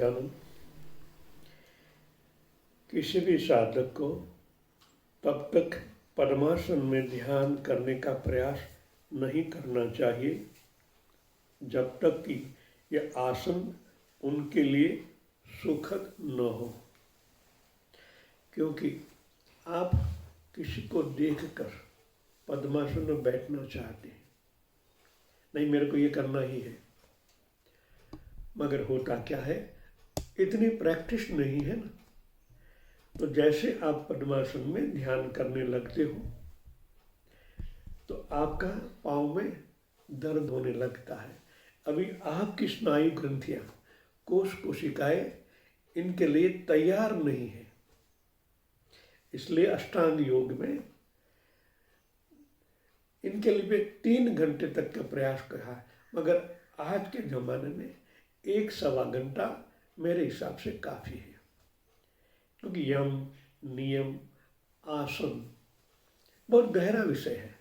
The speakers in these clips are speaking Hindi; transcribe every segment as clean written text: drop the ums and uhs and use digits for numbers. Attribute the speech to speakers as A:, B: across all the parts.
A: सच्चिदानंद। किसी भी साधक को तब तक पद्मासन में ध्यान करने का प्रयास नहीं करना चाहिए जब तक कि यह आसन उनके लिए सुखद न हो, क्योंकि आप किसी को देखकर पद्मासन में बैठना चाहते हैं, नहीं मेरे को ये करना ही है, मगर होता क्या है, इतनी प्रैक्टिस नहीं है ना। तो जैसे आप पद्मासन में ध्यान करने लगते हो तो आपका पाँव में दर्द होने लगता है। अभी आपकी स्नायु ग्रंथियां, कोश कोशिकाएं इनके लिए तैयार नहीं है। इसलिए अष्टांग योग में इनके लिए 3 घंटे तक का प्रयास करा है, मगर आज के ज़माने में 1-1.25 घंटा मेरे हिसाब से काफ़ी है, क्योंकि यम नियम आसन बहुत गहरा विषय है।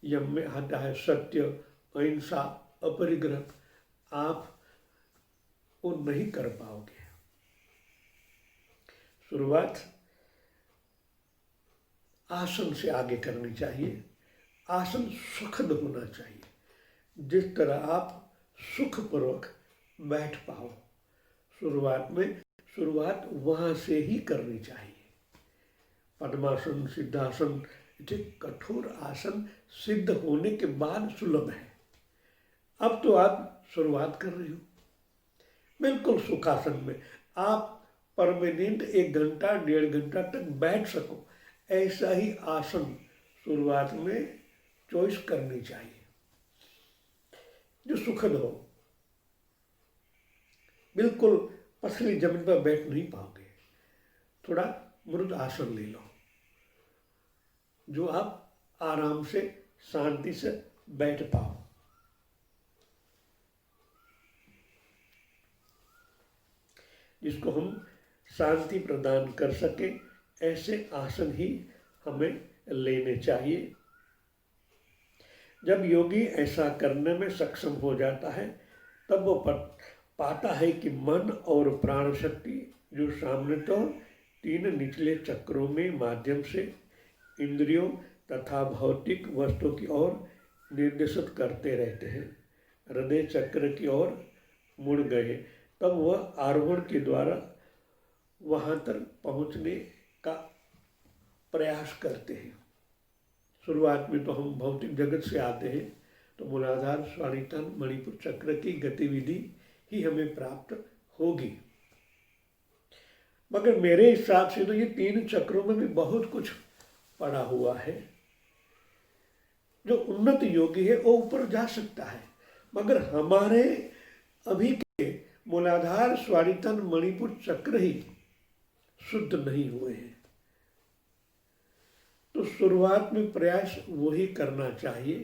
A: यम में आता है सत्य, अहिंसा, अपरिग्रह। आप वो नहीं कर पाओगे। शुरुआत आसन से आगे करनी चाहिए। आसन सुखद होना चाहिए, जिस तरह आप सुखपूर्वक बैठ पाओ। शुरुआत वहाँ से ही करनी चाहिए। पद्मासन, सिद्धासन, ये कठोर आसन सिद्ध होने के बाद सुलभ है। अब तो आप शुरुआत कर रहे हो बिल्कुल सुखासन में, आप परमानेंट 1 घंटा 1.5 घंटा तक बैठ सको, ऐसा ही आसन शुरुआत में चॉइस करनी चाहिए जो सुखद हो। बिल्कुल पसली जमीन पर बैठ नहीं पाओगे, थोड़ा मृद आसन ले लो जो आप आराम से शांति से बैठ पाओ। जिसको हम शांति प्रदान कर सके, ऐसे आसन ही हमें लेने चाहिए। जब योगी ऐसा करने में सक्षम हो जाता है तब वो पाता है कि मन और प्राण शक्ति जो सामने तो 3 निचले चक्रों में माध्यम से इंद्रियों तथा भौतिक वस्तु की ओर निर्देशित करते रहते हैं, हृदय चक्र की ओर मुड़ गए, तब वह आरोहण के द्वारा वहाँ तक पहुँचने का प्रयास करते हैं। शुरुआत में तो हम भौतिक जगत से आते हैं, तो मूलाधार, स्वादिष्ठान, मणिपुर चक्र की गतिविधि ही हमें प्राप्त होगी। मगर मेरे हिसाब से तो ये 3 चक्रों में भी बहुत कुछ पड़ा हुआ है। जो उन्नत योगी है वो ऊपर जा सकता है, मगर हमारे अभी के मूलाधार, स्वादिष्ठान, मणिपुर चक्र ही शुद्ध नहीं हुए हैं। तो शुरुआत में प्रयास वही करना चाहिए।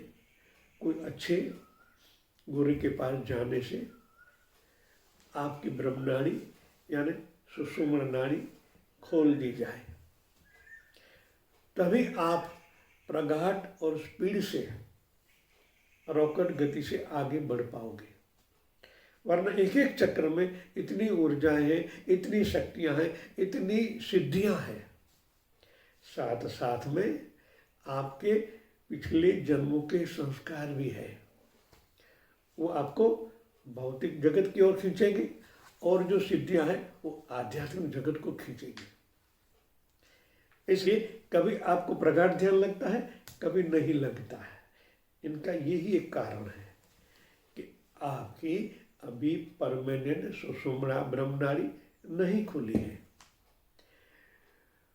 A: कोई अच्छे गुरु के पास जाने से आपकी ब्रह्मनाड़ी यानी सुषुम्ना नाड़ी खोल दी जाए, तभी आप प्रगाढ़ और स्पीड से, रॉकेट गति से आगे बढ़ पाओगे। वरना एक चक्र में इतनी ऊर्जाएं हैं, इतनी शक्तियां हैं, इतनी सिद्धियां हैं, साथ साथ में आपके पिछले जन्मों के संस्कार भी है। वो आपको भौतिक जगत की ओर खींचेंगे और जो सिद्धियां हैं वो आध्यात्मिक जगत को खींचेंगे। इसलिए कभी आपको प्रगाढ़ ध्यान लगता है, कभी नहीं लगता है। इनका यही एक कारण है कि आपकी अभी परमानेंट सुषुम्ना ब्रह्मनाड़ी नहीं खुली है।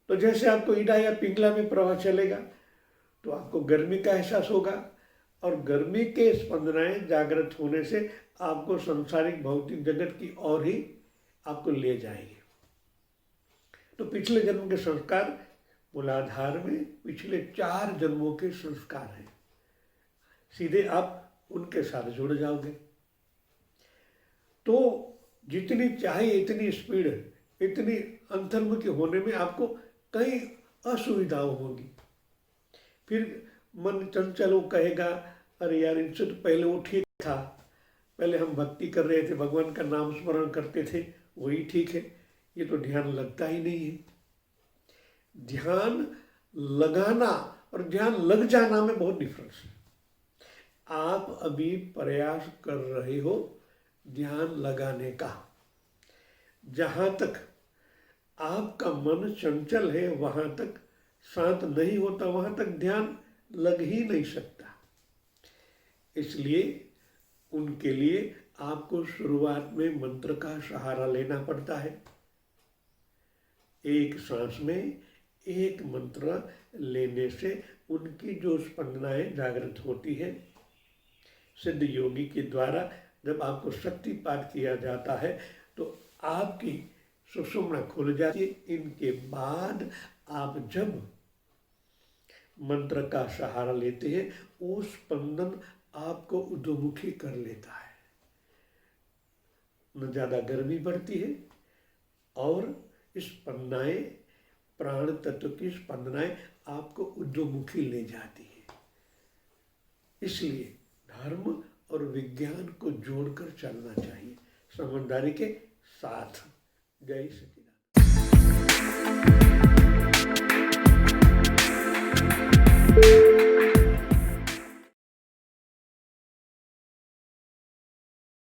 A: तो जैसे आपको ईडा या पिंगला में प्रवाह चलेगा तो आपको गर्मी का एहसास होगा, और गर्मी के स्पंदनाएं जागृत होने से आपको संसारिक भौतिक जगत की ओर ही आपको ले जाएगी। तो पिछले जन्म के संस्कार मूलाधार में पिछले 4 जन्मों के संस्कार हैं, सीधे आप उनके साथ जुड़ जाओगे। तो जितनी चाहिए इतनी स्पीड, इतनी अंतर्मुखी होने में आपको कई असुविधाओं होगी। फिर मन चंचल कहेगा, अरे यार इनसे तो पहले वो ठीक था, पहले हम भक्ति कर रहे थे, भगवान का नाम स्मरण करते थे, वही ठीक है। ये तो ध्यान लगता ही नहीं है। ध्यान लगाना और ध्यान लग जाना में बहुत डिफरेंस है। आप अभी प्रयास कर रहे हो ध्यान लगाने का। जहाँ तक आपका मन चंचल है, वहाँ तक शांत नहीं होता, वहाँ तक ध्यान लग ही नहीं सकता। इसलिए उनके लिए आपको शुरुआत में मंत्र का सहारा लेना पड़ता है। एक सांस में एक मंत्र लेने से उनकी जो स्पंदनाएं जागृत होती है। सिद्ध योगी के द्वारा जब आपको शक्तिपात किया जाता है तो आपकी सुषुम्ना खुल जाती है। इनके बाद आप जब मंत्र का सहारा लेते हैं, वो स्पंदन आपको उद्मुखी कर लेता है। न ज़्यादा गर्मी बढ़ती है और स्पंदनाएं, प्राण तत्व की स्पंदनाएं आपको उद्मुखी ले जाती है। इसलिए धर्म और विज्ञान को जोड़कर चलना चाहिए, समझदारी के साथ। जय श्री